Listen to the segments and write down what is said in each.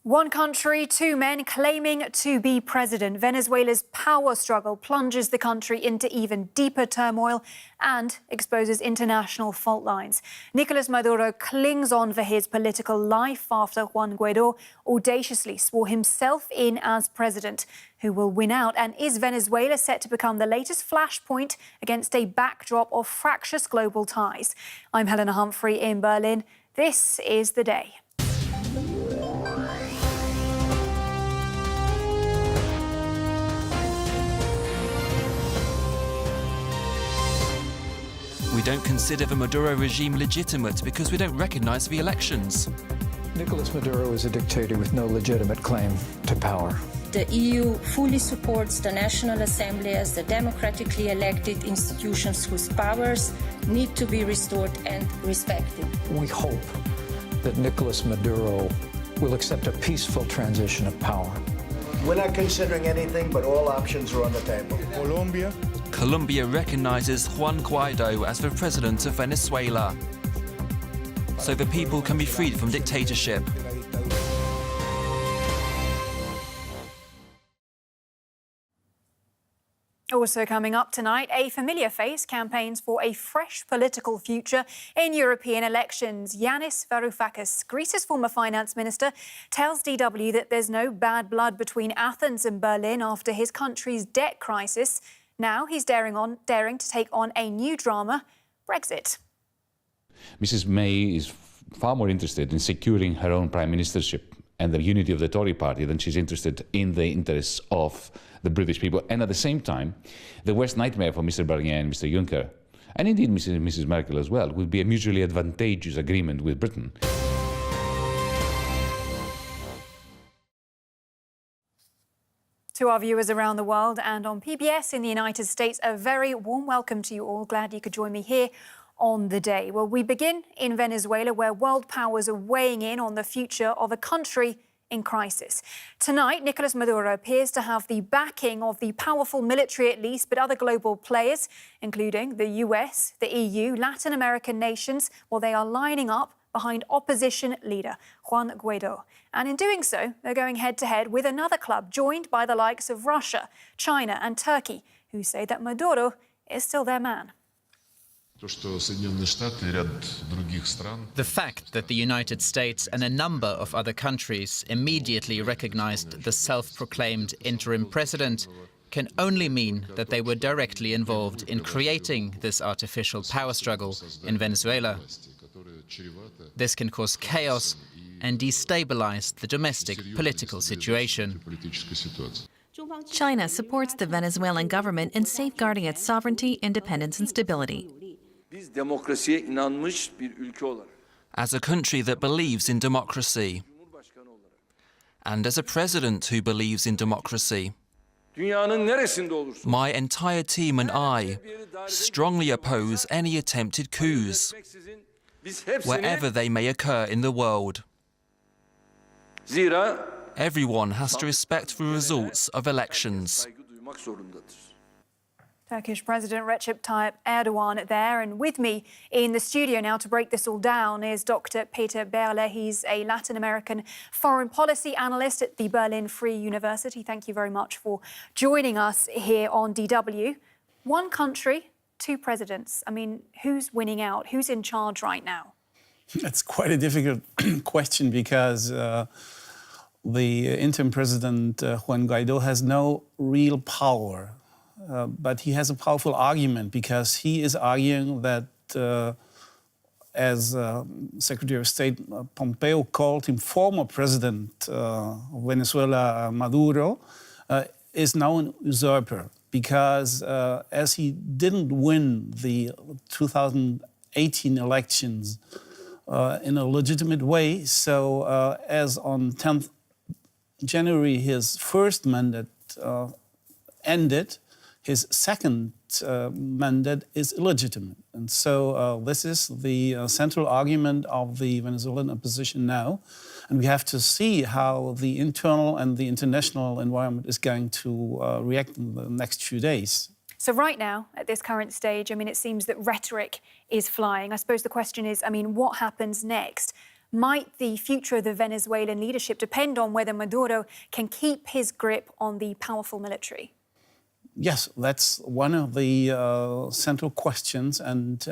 One country, two men claiming to be president. Venezuela's power struggle plunges the country into even deeper turmoil and exposes international fault lines. Nicolas Maduro clings on for his political life after Juan Guaidó audaciously swore himself in as president. Who will win out? And is Venezuela set to become the latest flashpoint against a backdrop of fractious global ties? I'm Helena Humphrey in Berlin. This is The Day. We don't consider the Maduro regime legitimate because we don't recognise the elections. Nicolas Maduro is a dictator with no legitimate claim to power. The EU fully supports the National Assembly as the democratically elected institutions whose powers need to be restored and respected. We hope that Nicolas Maduro will accept a peaceful transition of power. We're not considering anything, but all options are on the table. Colombia recognises Juan Guaidó as the president of Venezuela, so the people can be freed from dictatorship. Also coming up tonight, a familiar face campaigns for a fresh political future in European elections. Yanis Varoufakis, Greece's former finance minister, tells DW that there's no bad blood between Athens and Berlin after his country's debt crisis. Now he's daring to take on a new drama, Brexit. Mrs. May is far more interested in securing her own prime ministership and the unity of the Tory party than she's interested in the interests of the British people. And at the same time, the worst nightmare for Mr. Barnier and Mr. Juncker, and indeed Mrs. Merkel as well, would be a mutually advantageous agreement with Britain. To our viewers around the world and on PBS in the United States, a very warm welcome to you all. Glad you could join me here on The Day. Well, we begin in Venezuela, where world powers are weighing in on the future of a country in crisis. Tonight, Nicolas Maduro appears to have the backing of the powerful military at least, but other global players, including the US, the EU, Latin American nations, well, they are lining up behind opposition leader Juan Guaidó. And in doing so, they're going head-to-head with another club joined by the likes of Russia, China and Turkey, who say that Maduro is still their man. The fact that the United States and a number of other countries immediately recognized the self-proclaimed interim president can only mean that they were directly involved in creating this artificial power struggle in Venezuela. This can cause chaos and destabilize the domestic political situation. China supports the Venezuelan government in safeguarding its sovereignty, independence and stability. As a country that believes in democracy, and as a president who believes in democracy, my entire team and I strongly oppose any attempted coups, wherever they may occur in the world. Everyone has to respect the results of elections. Turkish President Recep Tayyip Erdogan there. And with me in the studio now to break this all down is Dr. Peter Berle. He's a Latin American foreign policy analyst at the Berlin Free University. Thank you very much for joining us here on DW. One country, two presidents. I mean, who's winning out? Who's in charge right now? It's quite a difficult question because the interim president, Juan Guaidó, has no real power. But he has a powerful argument because he is arguing that, as Secretary of State Pompeo called him, former President of Venezuela, Maduro, is now an usurper because as he didn't win the 2018 elections in a legitimate way, so as on 10th January his first mandate ended, his second mandate is illegitimate. And so this is the central argument of the Venezuelan opposition now. And we have to see how the internal and the international environment is going to react in the next few days. So right now, at this current stage, I mean, it seems that rhetoric is flying. I suppose the question is, I mean, what happens next? Might the future of the Venezuelan leadership depend on whether Maduro can keep his grip on the powerful military? Yes, that's one of the central questions, and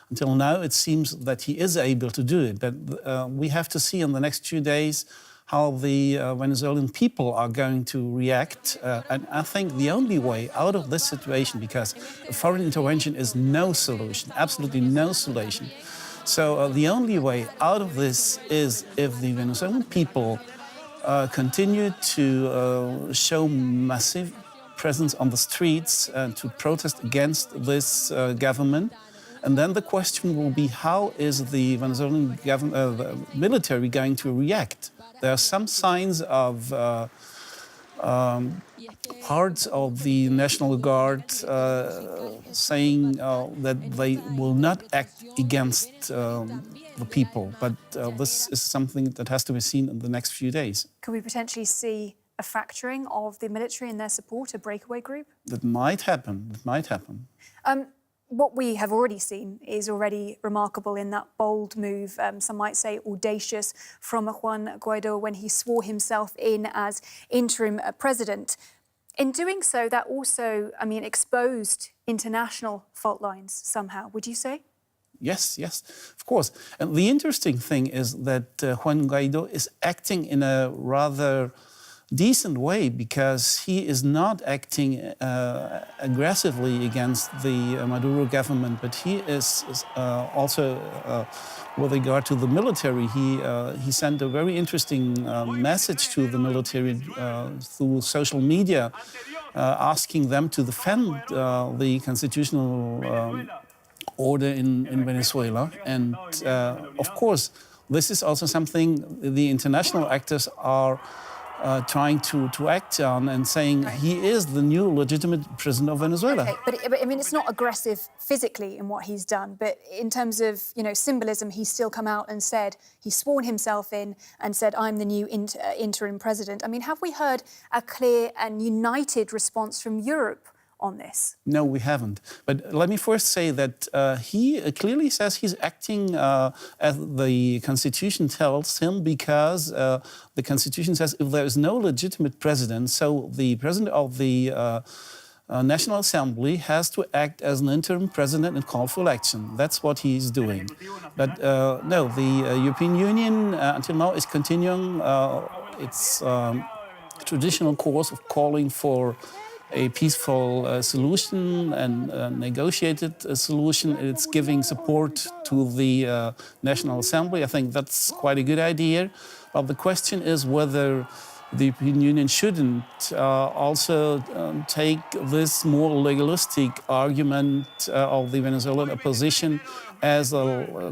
until now it seems that he is able to do it. But we have to see in the next few days how the Venezuelan people are going to react. And I think the only way out of this situation, because foreign intervention is no solution, absolutely no solution. So the only way out of this is if the Venezuelan people continue to show massive presence on the streets to protest against this government. And then the question will be, how is the Venezuelan the military going to react? There are some signs of parts of the National Guard saying that they will not act against the people. But this is something that has to be seen in the next few days. Could we potentially see a fracturing of the military and their support, a breakaway group? That might happen. That might happen. What we have already seen is already remarkable in that bold move, some might say audacious, from Juan Guaido when he swore himself in as interim president. In doing so, that also, exposed international fault lines somehow, would you say? Yes, of course. And the interesting thing is that Juan Guaido is acting in a rather decent way, because he is not acting aggressively against the Maduro government, but he is also, with regard to the military, he sent a very interesting message to the military through social media, asking them to defend the constitutional order in Venezuela. And of course, this is also something the international actors are trying to act on, and saying he is the new legitimate president of Venezuela. Okay, but it's not aggressive physically in what he's done, but in terms of symbolism, he's still come out and said, he's sworn himself in and said, I'm the new interim president. Have we heard a clear and united response from Europe on this? No, we haven't. But let me first say that he clearly says he's acting as the Constitution tells him, because the Constitution says if there is no legitimate president, so the president of the National Assembly has to act as an interim president and call for election. That's what he's doing. But no, the European Union until now is continuing its traditional course of calling for a peaceful solution and a negotiated solution. It's giving support to the National Assembly. I think that's quite a good idea. But the question is whether the European Union shouldn't also take this more legalistic argument of the Venezuelan opposition, as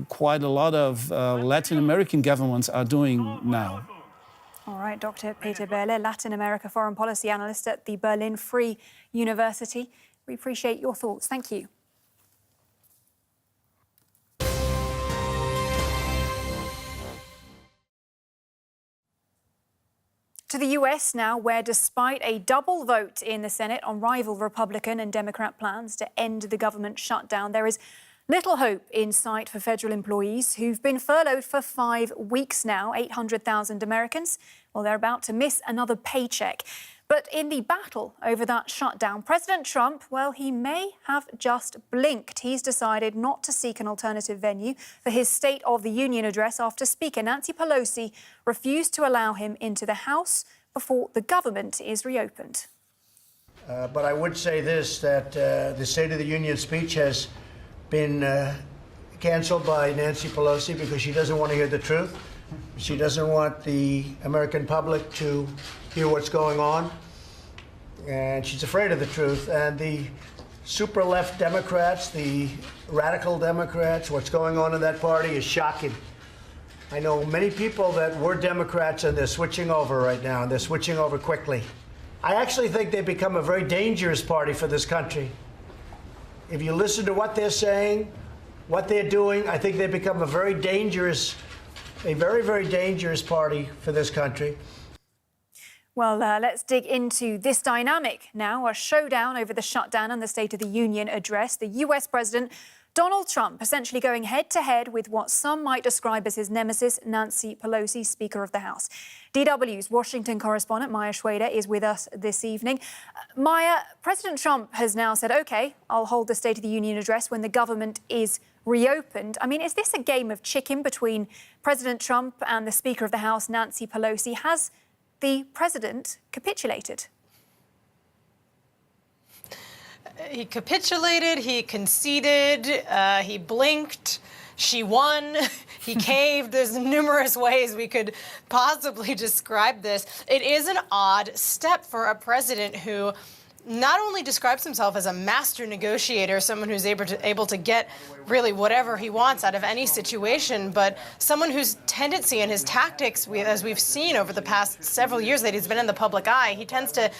quite a lot of Latin American governments are doing now. All right, Dr. Peter Berle, Latin America foreign policy analyst at the Berlin Free University. We appreciate your thoughts. Thank you. To the US now, where despite a double vote in the Senate on rival Republican and Democrat plans to end the government shutdown, there is little hope in sight for federal employees who've been furloughed for 5 weeks now. 800,000 Americans, well, they're about to miss another paycheck. But in the battle over that shutdown, President Trump, well, he may have just blinked. He's decided not to seek an alternative venue for his State of the Union address after Speaker Nancy Pelosi refused to allow him into the House before the government is reopened. But I would say this, that the State of the Union speech has been canceled by Nancy Pelosi because she doesn't want to hear the truth. She doesn't want the American public to hear what's going on. And she's afraid of the truth. And the super left Democrats, the radical Democrats, what's going on in that party is shocking. I know many people that were Democrats and they're switching over right now, and they're switching over quickly. I actually think they've become a very dangerous party for this country. If you listen to what they're saying, what they're doing, I think they've become a very, very dangerous party for this country. Well, let's dig into this dynamic now, a showdown over the shutdown and the State of the Union address. The US president Donald Trump essentially going head-to-head with what some might describe as his nemesis, Nancy Pelosi, Speaker of the House. DW's Washington correspondent Maya Schweder is with us this evening. Maya, President Trump has now said, OK, I'll hold the State of the Union address when the government is reopened. I mean, is this a game of chicken between President Trump and the Speaker of the House, Nancy Pelosi? Has the president capitulated? He capitulated, he conceded, he blinked, she won, he caved. There's numerous ways we could possibly describe this. It is an odd step for a president who not only describes himself as a master negotiator, someone who's able to get really whatever he wants out of any situation, but someone whose tendency and his tactics, as we've seen over the past several years that he's been in the public eye, he tends to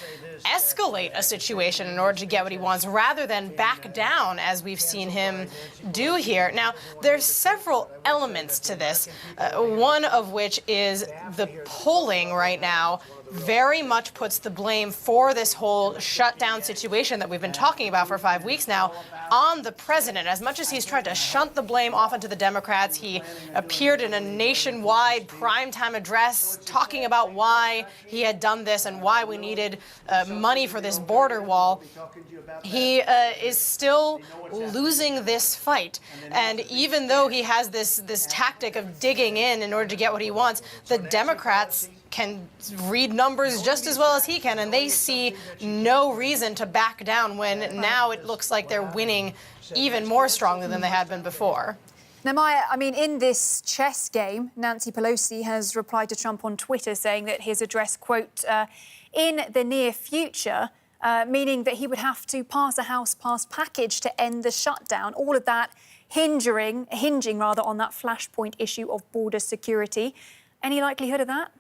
escalate a situation in order to get what he wants rather than back down, as we've seen him do here. Now, there's several elements to this, one of which is the polling right now very much puts the blame for this whole shutdown situation that we've been talking about for 5 weeks now on the president. As much as he's tried to shunt the blame off onto the Democrats, he appeared in a nationwide primetime address talking about why he had done this and why we needed money for this border wall. He is still losing this fight. And even though he has this tactic of digging in order to get what he wants, the Democrats can read numbers just as well as he can, and they see no reason to back down when now it looks like they're winning even more strongly than they had been before. Now, Maya, I mean, in this chess game, Nancy Pelosi has replied to Trump on Twitter saying that his address, quote, in the near future, meaning that he would have to pass a House-passed package to end the shutdown. All of that hinging on that flashpoint issue of border security. Any likelihood of that?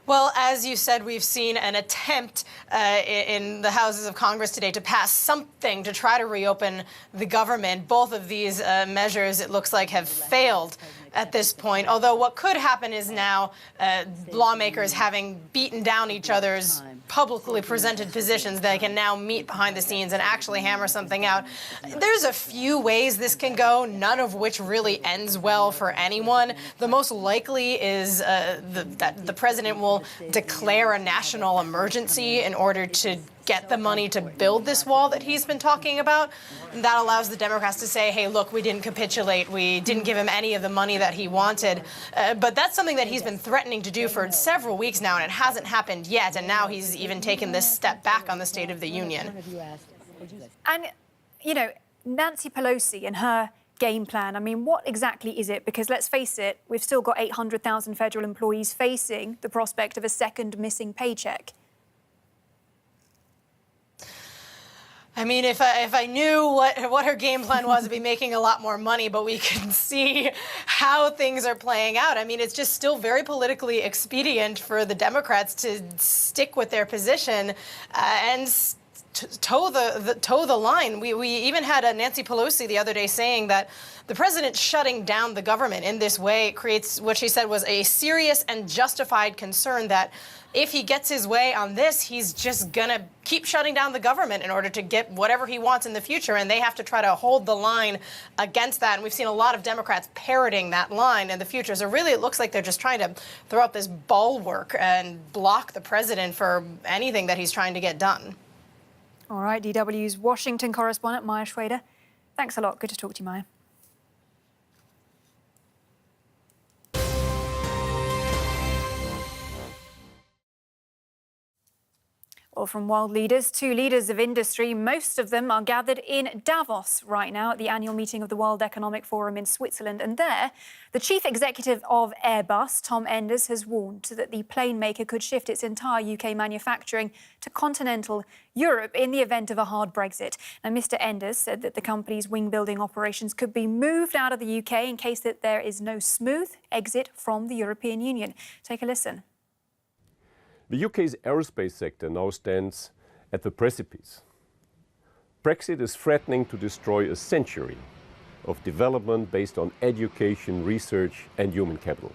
Well, as you said, we've seen an attempt in the Houses of Congress today to pass something to try to reopen the government. Both of these measures, it looks like, have failed at this point. Although what could happen is now lawmakers having beaten down each other's publicly presented positions, they can now meet behind the scenes and actually hammer something out. There's a few ways this can go, none of which really ends well for anyone. The most likely is that the president will declare a national emergency in order to get the money to build this wall that he's been talking about. And that allows the Democrats to say, hey, look, we didn't capitulate. We didn't give him any of the money that he wanted. But that's something that he's been threatening to do for several weeks now, and it hasn't happened yet. And now he's even taken this step back on the State of the Union. And, you know, Nancy Pelosi and her game plan, I mean, what exactly is it? Because let's face it, we've still got 800,000 federal employees facing the prospect of a second missing paycheck. I mean, if I knew what her game plan was, I'd be making a lot more money, but we can see how things are playing out. I mean, it's just still very politically expedient for the Democrats to stick with their position and toe the line. We even had a Nancy Pelosi the other day saying that the president shutting down the government in this way creates what she said was a serious and justified concern that if he gets his way on this, he's just going to keep shutting down the government in order to get whatever he wants in the future. And they have to try to hold the line against that. And we've seen a lot of Democrats parroting that line in the future. So really, it looks like they're just trying to throw up this bulwark and block the president for anything that he's trying to get done. All right, DW's Washington correspondent Maya Schweder. Thanks a lot. Good to talk to you, Maya. Well, from world leaders to leaders of industry, most of them are gathered in Davos right now at the annual meeting of the World Economic Forum in Switzerland. And there, the chief executive of Airbus, Tom Enders, has warned that the plane maker could shift its entire UK manufacturing to continental Europe in the event of a hard Brexit. Now, Mr. Enders said that the company's wing-building operations could be moved out of the UK in case that there is no smooth exit from the European Union. Take a listen. The UK's aerospace sector now stands at the precipice. Brexit is threatening to destroy a century of development based on education, research and human capital.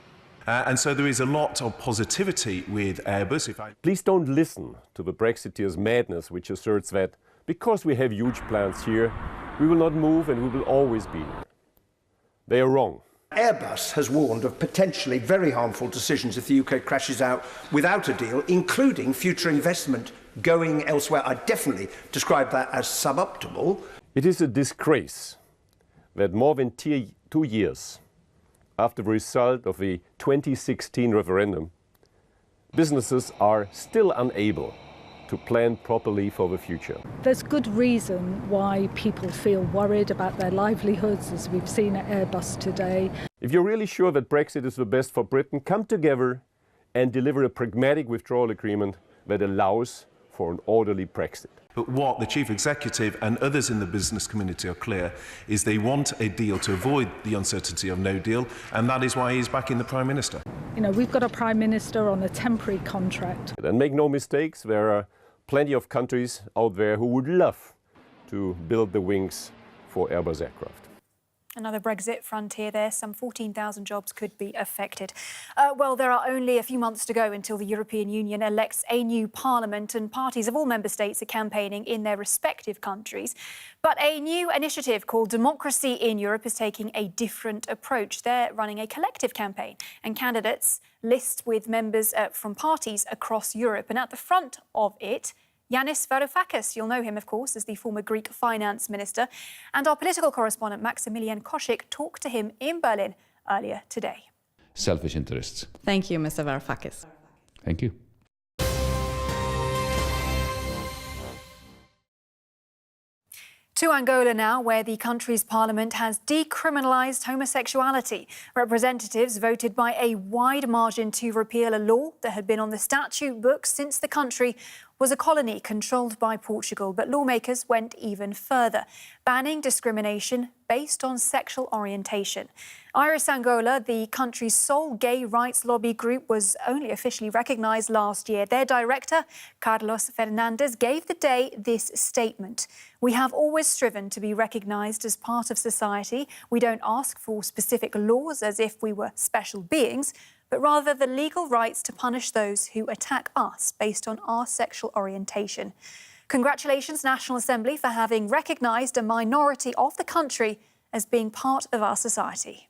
And so there is a lot of positivity with Airbus. Please don't listen to the Brexiteers' madness, which asserts that Because we have huge plants here, we will not move and we will always be here. They are wrong. Airbus has warned of potentially very harmful decisions if the UK crashes out without a deal, including future investment going elsewhere. I definitely describe that as suboptimal. It is a disgrace that more than 2 years after the result of the 2016 referendum, businesses are still unable to plan properly for the future. There's good reason why people feel worried about their livelihoods, as we've seen at Airbus today. If you're really sure that Brexit is the best for Britain, come together and deliver a pragmatic withdrawal agreement that allows for an orderly Brexit. But what the Chief Executive and others in the business community are clear is they want a deal to avoid the uncertainty of no deal, and that is why he's backing the Prime Minister. You know, we've got a Prime Minister on a temporary contract. And make no mistakes, there are plenty of countries out there who would love to build the wings for Airbus aircraft. Another Brexit frontier there. Some 14,000 jobs could be affected. Well, there are only a few months to go until the European Union elects a new parliament, and parties of all member states are campaigning in their respective countries. But a new initiative called Democracy in Europe is taking a different approach. They're running a collective campaign, and candidates list with members from parties across Europe. And at the front of it, Yanis Varoufakis. You'll know him, of course, as the former Greek finance minister. And our political correspondent, Maximilian Koschik, talked to him in Berlin earlier today. Selfish interests. Thank you, Mr. Varoufakis. Thank you. To Angola now, where the country's parliament has decriminalised homosexuality. Representatives voted by a wide margin to repeal a law that had been on the statute books since the country was a colony controlled by Portugal. But lawmakers went even further, banning discrimination based on sexual orientation. Iris Angola, the country's sole gay rights lobby group, was only officially recognised last year. Their director, Carlos Fernandes, gave the day this statement. "We have always striven to be recognised as part of society. We don't ask for specific laws as if we were special beings, but rather the legal rights to punish those who attack us based on our sexual orientation." Congratulations, National Assembly, for having recognised a minority of the country as being part of our society.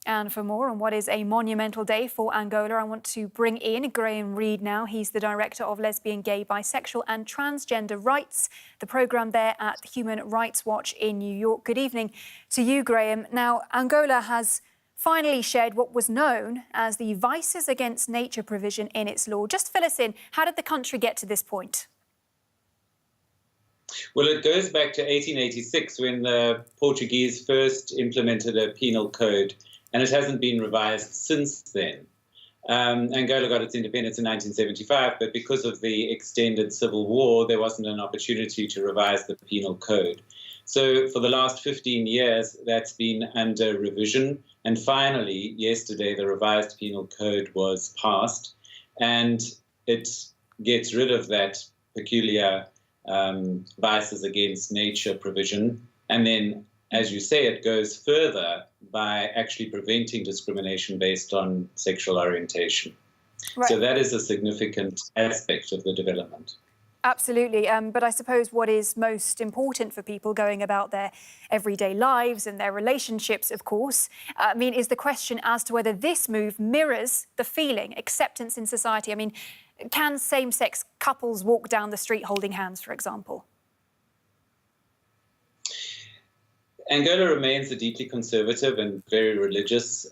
And for more on what is a monumental day for Angola, I want to bring in Graham Reid now. He's the director of Lesbian, Gay, Bisexual and Transgender Rights, the programme there at Human Rights Watch in New York. Good evening to you, Graham. Now, Angola has finally shared what was known as the Vices Against Nature provision in its law. Just fill us in. How did the country get to this point? Well, it goes back to 1886 when the Portuguese first implemented a penal code, and it hasn't been revised since then. Angola got its independence in 1975, but because of the extended civil war, there wasn't an opportunity to revise the penal code. So for the last 15 years, that's been under revision. And finally, yesterday, the revised penal code was passed, and it gets rid of that peculiar vices against nature provision. And then, as you say, it goes further by actually preventing discrimination based on sexual orientation. Right. So that is a significant aspect of the development. Absolutely. But I suppose what is most important for people going about their everyday lives and their relationships, of course, is the question as to whether this move mirrors the feeling, acceptance in society. I mean, can same-sex couples walk down the street holding hands, for example? Angola remains a deeply conservative and very religious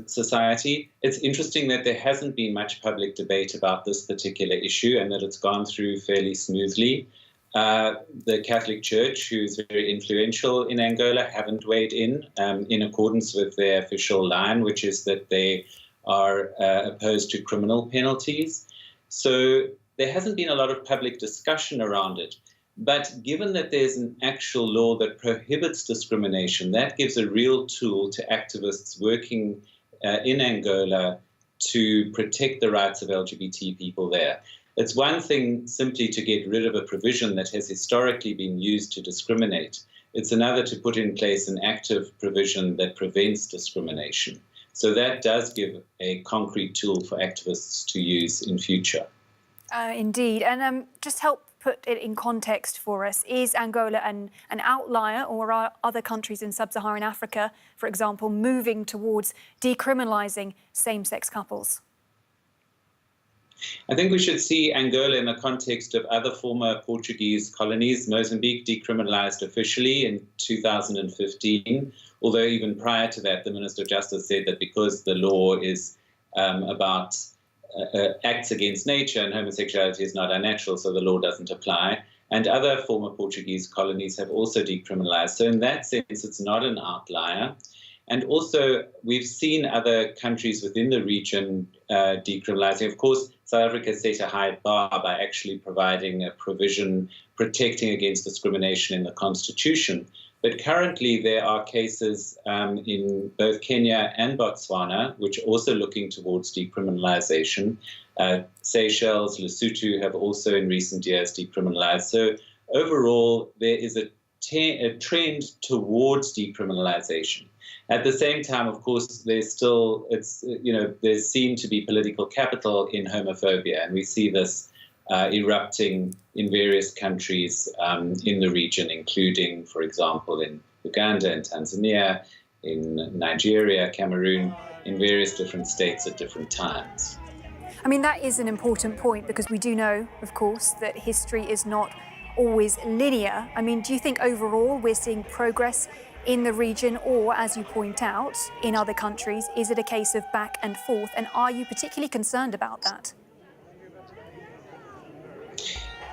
society. It's interesting that there hasn't been much public debate about this particular issue and that it's gone through fairly smoothly. The Catholic Church, who's very influential in Angola, haven't weighed in accordance with their official line, which is that they are opposed to criminal penalties. So there hasn't been a lot of public discussion around it. But given that there's an actual law that prohibits discrimination, that gives a real tool to activists working in Angola to protect the rights of LGBT people there. It's one thing simply to get rid of a provision that has historically been used to discriminate. It's another to put in place an active provision that prevents discrimination. So that does give a concrete tool for activists to use in future. Indeed. And just help put it in context for us, is Angola an outlier, or are other countries in sub-Saharan Africa, for example, moving towards decriminalising same-sex couples? I think we should see Angola in the context of other former Portuguese colonies. Mozambique decriminalised officially in 2015, although even prior to that, the Minister of Justice said that because the law is about acts against nature and homosexuality is not unnatural, so the law doesn't apply. And other former Portuguese colonies have also decriminalised. So in that sense, it's not an outlier. And also, we've seen other countries within the region decriminalising. Of course, South Africa set a high bar by actually providing a provision protecting against discrimination in the Constitution. But currently, there are cases in both Kenya and Botswana which are also looking towards decriminalisation. Seychelles, Lesotho have also in recent years decriminalised. So overall, there is a trend towards decriminalisation. At the same time, of course, there's seen to be political capital in homophobia, and we see this erupting in various countries in the region, including, for example, in Uganda and Tanzania, in Nigeria, Cameroon, in various different states at different times. I mean, that is an important point, because we do know, of course, that history is not always linear. I mean, do you think overall we're seeing progress in the region, or, as you point out, in other countries? Is it a case of back and forth? And are you particularly concerned about that?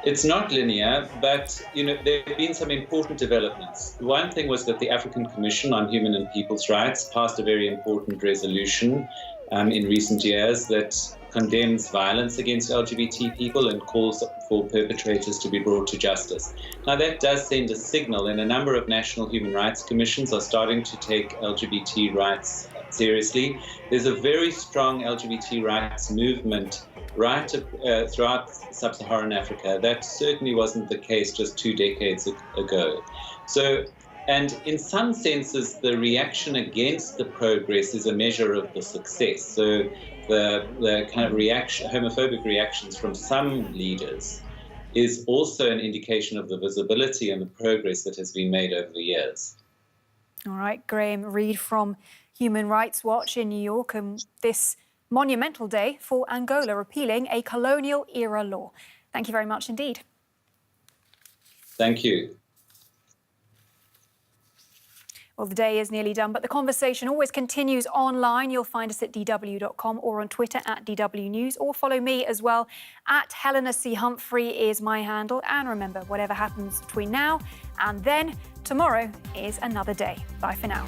It's not linear, but there have been some important developments. One thing was that the African Commission on Human and People's Rights passed a very important resolution in recent years that condemns violence against LGBT people and calls for perpetrators to be brought to justice. Now, that does send a signal, and a number of national human rights commissions are starting to take LGBT rights seriously. There's a very strong LGBT rights movement right throughout sub-Saharan Africa. That certainly wasn't the case just 2 decades ago. And in some senses, the reaction against the progress is a measure of the success. So the kind of homophobic reactions from some leaders is also an indication of the visibility and the progress that has been made over the years. All right, Graham Reid from Human Rights Watch in New York, and this monumental day for Angola repealing a colonial-era law. Thank you very much indeed. Thank you. Well, the day is nearly done, but the conversation always continues online. You'll find us at dw.com or on Twitter at DW News, or follow me as well at Helena Humphrey is my handle. And remember, whatever happens between now and then, tomorrow is another day. Bye for now.